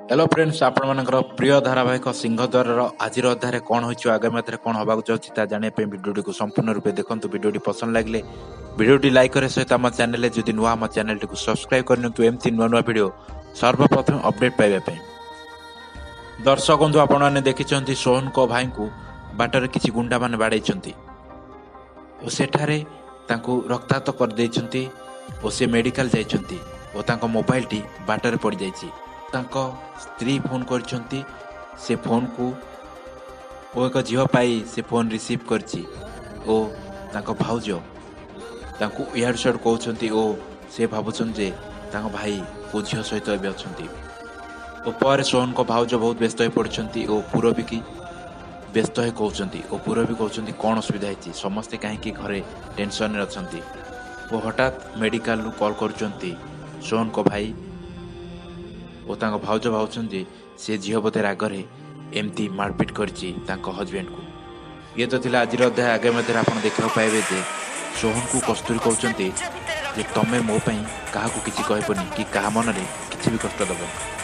Hello friends आपण मानकर प्रिय धारावाहिक सिंहद्वार आज अध्याय कौन हो आगामी अध्याय कौन होगा जाऊँगी जाना भिडियो को संपूर्ण रूपे देखो। भिडियो पसंद लगे भिडियो लाइक करे सहित आम चैनल जदि नुआ आम चैनल को सब्सक्राइब करनी एमती नुआ नुआ भिडियो सर्वप्रथम अपडेट पाइबा। दर्शक बंधु आपण मैंने देखी सोहन को भाई को बाटर किसी गुंडा मान बाड़े सेठारे रक्ताक्त कर देइछंती और से मेडिकल जाइछंती और तांको मोबाइल टी बाटर पड़ जाइछि। तांको स्त्री फोन करछंती से फोन को ओ एक झील पाई से फोन रिसीव करछि ओ तांको भाउज तांको इयाड सड कहउछंती ओ से भाबुछन जे तांको भाई को झील सहित एबे अछंती। ओ पर सोहन को भाउज बहुत व्यस्त हो पड़छंती ओ पूरबी की व्यस्त हो कहउछंती ओ पूरबी कहउछंती कोन असुविधा हैछि समस्ते काहेकि घरे टेंशन रे अछंती। वो हठात मेडिकल रू कॉल करछंती सोहन को भाई ओ तांको भाउज भाउछन जे से झील बोधे रागरे एमती मारपिट करछि तांको हजबैंड को। ये तो थिला आज अध्याय आगे मध्य आपण देखा पाइबे जे सोहन को कस्तूरी कहउछंती जे तमे मो पई काहा को किछि कहबनी कि काहा मन रे किछि भी कष्ट दबनी।